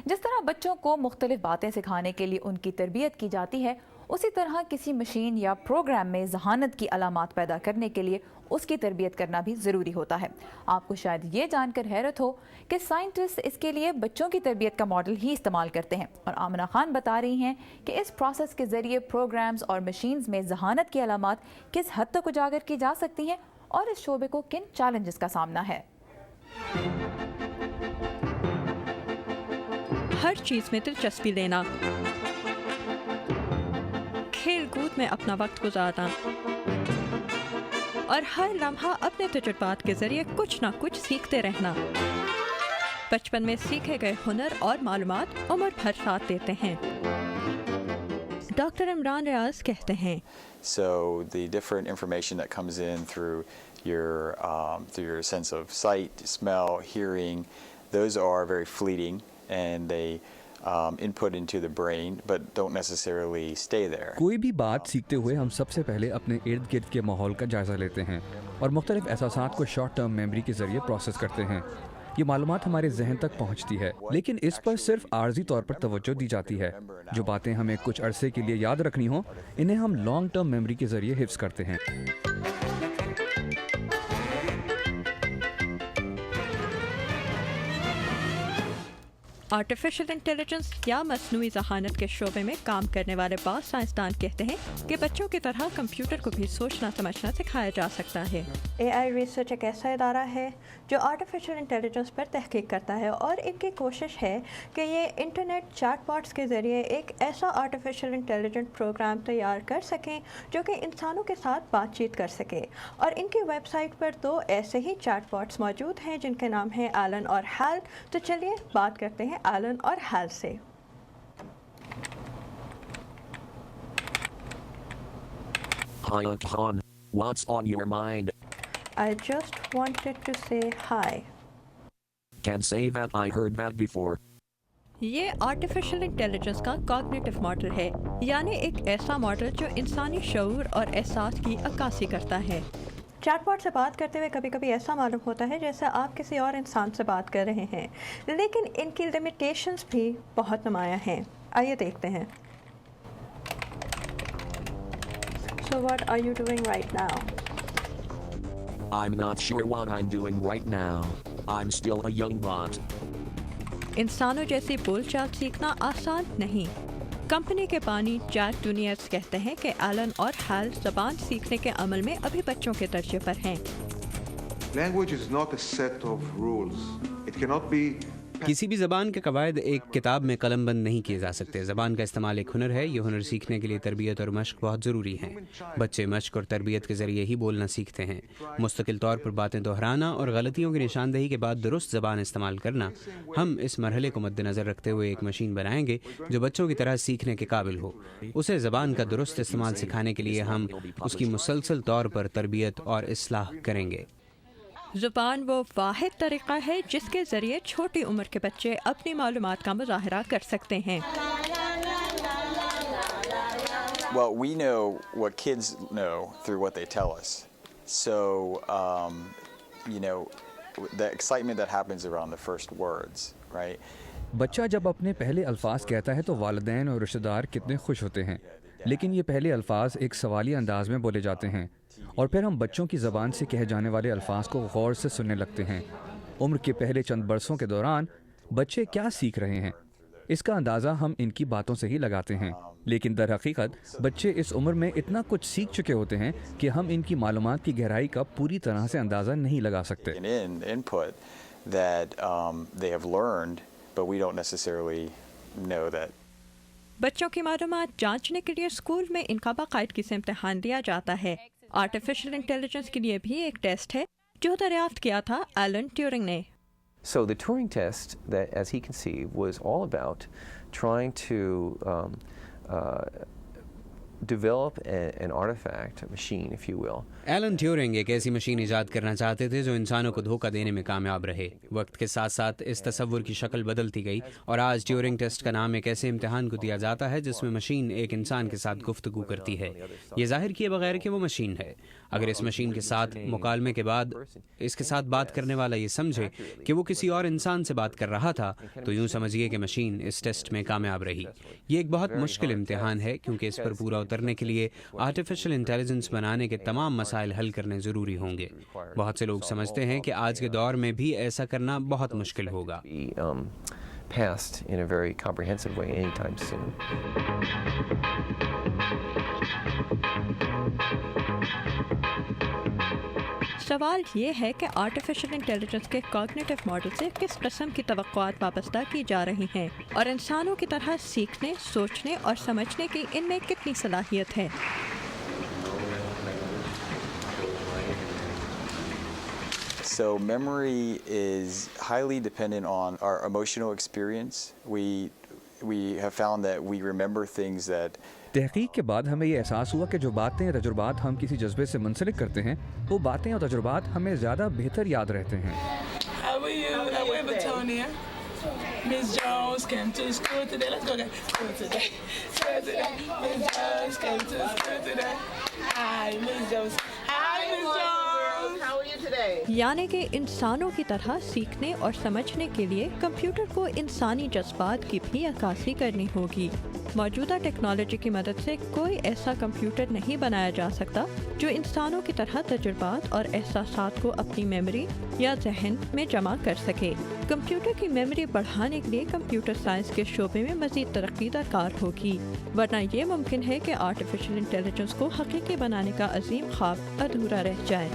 جس طرح بچوں کو مختلف باتیں سکھانے کے لیے ان کی تربیت کی جاتی ہے، اسی طرح کسی مشین یا پروگرام میں ذہانت کی علامات پیدا کرنے کے لیے اس کی تربیت کرنا بھی ضروری ہوتا ہے۔ آپ کو شاید یہ جان کر حیرت ہو کہ سائنٹسٹ اس کے لیے بچوں کی تربیت کا ماڈل ہی استعمال کرتے ہیں، اور آمنہ خان بتا رہی ہیں کہ اس پروسیس کے ذریعے پروگرامز اور مشینز میں ذہانت کی علامات کس حد تک اجاگر کی جا سکتی ہیں اور اس شعبے کو کن چیلنجز کا سامنا ہے۔ ہر چیز میں دلچسپی لینا، کھیل کود میں اپنا وقت گزارنا اور ہر لمحہ اپنے تجربات کے ذریعے کچھ نہ کچھ سیکھتے رہنا۔ بچپن میں سیکھے گئے ہنر اور معلومات عمر بھر ساتھ دیتے ہیں۔ ڈاکٹر عمران ریاض کہتے ہیں، So the different information that comes in through your sense of sight, smell, hearing, those are very fleeting and they input into the brain but don't necessarily stay there. کوئی بھی بات سیکھتے ہوئے ہم سب سے پہلے اپنے ارد گرد کے ماحول کا جائزہ لیتے ہیں اور مختلف احساسات کو شارٹ ٹرم میموری کے ذریعے پروسیس کرتے ہیں۔ یہ معلومات ہمارے ذہن تک پہنچتی ہے، لیکن اس پر صرف عارضی طور پر توجہ دی جاتی ہے۔ جو باتیں ہمیں کچھ عرصے کے لیے یاد رکھنی ہوں، انہیں ہم لانگ ٹرم میموری کے ذریعے حفظ کرتے ہیں۔ آرٹیفیشل انٹیلیجنس یا مصنوعی ذہانت کے شعبے میں کام کرنے والے بعض سائنسدان کہتے ہیں کہ بچوں کی طرح کمپیوٹر کو بھی سوچنا سمجھنا سکھایا جا سکتا ہے۔ AI ریسرچ ایک ایسا ادارہ ہے جو آرٹیفیشل انٹیلیجنس پر تحقیق کرتا ہے، اور ان کی کوشش ہے کہ یہ انٹرنیٹ چیٹ باٹس کے ذریعے ایک ایسا آرٹیفیشل انٹیلیجنٹ پروگرام تیار کر سکیں جو کہ انسانوں کے ساتھ بات چیت کر سکے۔ اور ان کی ویب سائٹ پر تو ایسے ہی چیٹ باٹس موجود ہیں جن کے نام ہیں ایلن اور ہیل۔ تو چلیے بات کرتے ہیں ایلن اور ہیل سے۔ Hi Khan, what's on your mind? I just wanted to say hi. Can say that I heard that before. یہ آرٹیفیشل انٹیلیجنس کا کوگنیٹو ماڈل ہے، یعنی ایک ایسا ماڈل جو انسانی شعور اور احساس کی عکاسی کرتا ہے۔ چیٹ باٹ سے بات کرتے ہوئے کبھی کبھی ایسا معلوم ہوتا ہے جیسے آپ کسی اور انسان سے بات کر رہے ہیں، لیکن ان کی لمیٹیشنز بھی بہت نمایاں ہیں۔ آئیے دیکھتے ہیں۔ So what are you doing right now? I'm not sure what I'm doing right now. I'm still a young bot. انسانوں جیسی بول چال سیکھنا آسان نہیں۔ کمپنی کے بانی جیک ڈونیئرز کہتے ہیں کہ ایلن اور ہیل زبان سیکھنے کے عمل میں ابھی بچوں کے درجے پر ہیں۔ Language is not a set of rules. It cannot be کسی بھی زبان کے قواعد ایک کتاب میں قلم بند نہیں کیے جا سکتے۔ زبان کا استعمال ایک ہنر ہے۔ یہ ہنر سیکھنے کے لیے تربیت اور مشق بہت ضروری ہیں۔ بچے مشق اور تربیت کے ذریعے ہی بولنا سیکھتے ہیں۔ مستقل طور پر باتیں دہرانا اور غلطیوں کی نشاندہی کے بعد درست زبان استعمال کرنا۔ ہم اس مرحلے کو مد نظر رکھتے ہوئے ایک مشین بنائیں گے جو بچوں کی طرح سیکھنے کے قابل ہو۔ اسے زبان کا درست استعمال سکھانے کے لیے ہم اس کی مسلسل طور پر تربیت اور اصلاح کریں گے۔ زبان وہ واحد طریقہ ہے جس کے ذریعے چھوٹی عمر کے بچے اپنی معلومات کا مظاہرہ کر سکتے ہیں۔ Well, we know what kids know through what they tell us. So, the excitement that happens around the first words, right? بچہ جب اپنے پہلے الفاظ کہتا ہے تو والدین اور رشتہ دار کتنے خوش ہوتے ہیں، لیکن یہ پہلے الفاظ ایک سوالی انداز میں بولے جاتے ہیں، اور پھر ہم بچوں کی زبان سے کہے جانے والے الفاظ کو غور سے سننے لگتے ہیں۔ عمر کے پہلے چند برسوں کے دوران بچے کیا سیکھ رہے ہیں، اس کا اندازہ ہم ان کی باتوں سے ہی لگاتے ہیں، لیکن در حقیقت بچے اس عمر میں اتنا کچھ سیکھ چکے ہوتے ہیں کہ ہم ان کی معلومات کی گہرائی کا پوری طرح سے اندازہ نہیں لگا سکتے۔ Input that they have learned, but we don't necessarily know that. بچوں کی معلومات جانچنے کے لیے اسکول میں ان کا باقاعدگی سے امتحان دیا جاتا ہے۔ آرٹیفیشل انٹیلیجنس کے لیے بھی ایک ٹیسٹ ہے جو دریافت کیا تھا ایلن ٹیورنگ نے۔ So the Turing test, that as he conceived, was all about trying to develop an artifact, a machine, if you will. Alan Turing ایک ایسی مشین ایجاد کرنا چاہتے تھے جو انسانوں کو دھوکہ دینے میں کامیاب رہے. وقت کے ساتھ ساتھ اس تصور کی شکل بدلتی گئی اور آج ٹیورنگ ٹیسٹ کا نام ایک ایسے امتحان کو دیا جاتا ہے جس میں مشین ایک انسان کے ساتھ گفتگو کرتی ہے، یہ ظاہر کیے بغیر کہ وہ مشین ہے. اگر اس مشین کے ساتھ مکالمے کے بعد اس کے ساتھ بات کرنے والا یہ سمجھے کہ وہ کسی اور انسان سے بات کر رہا تھا تو یوں سمجھیے کہ مشین اس ٹیسٹ میں کامیاب رہی. یہ ایک بہت مشکل امتحان ہے کیونکہ اس پر پورا اترنے کے لیے آرٹیفیشل انٹیلیجنس بنانے کے تمام مسائل حل کرنے ضروری ہوں گے. بہت سے لوگ سمجھتے ہیں کہ آج کے دور میں بھی ایسا کرنا بہت مشکل ہوگا. Passed in a very comprehensive way anytime soon. سوال یہ ہے کہ آرٹیفیشل انٹیلیجنس کے کوگنیٹو ماڈل سے کس قسم کی توقعات وابستہ کی جا رہی ہیں اور انسانوں کی طرح سیکھنے، سوچنے اور سمجھنے کی ان میں کتنی صلاحیت ہے. So memory is highly dependent on our emotional experience. We have found that we remember things that تحقیق کے بعد ہمیں یہ احساس ہوا کہ جو باتیں یا تجربات ہم کسی جذبے سے منسلک کرتے ہیں وہ باتیں اور تجربات ہمیں زیادہ بہتر یاد رہتے ہیں. How are you? I'm Betonia. Miss Jones came to school today. Let's go again. School today. School today. Miss Jones came to school today. Hi, Miss Jones. Hi, Miss Jones. How are you today? یعنی کہ انسانوں کی طرح سیکھنے اور سمجھنے کے لیے کمپیوٹر کو انسانی جذبات کی بھی عکاسی کرنی ہوگی. موجودہ ٹیکنالوجی کی مدد سے کوئی ایسا کمپیوٹر نہیں بنایا جا سکتا جو انسانوں کی طرح تجربات اور احساسات کو اپنی میموری یا ذہن میں جمع کر سکے. کمپیوٹر کی میموری بڑھانے کے لیے کمپیوٹر سائنس کے شعبے میں مزید ترقی درکار ہوگی، ورنہ یہ ممکن ہے کہ آرٹیفیشل انٹیلیجنس کو حقیقی بنانے کا عظیم خواب ادھورا رہ جائے.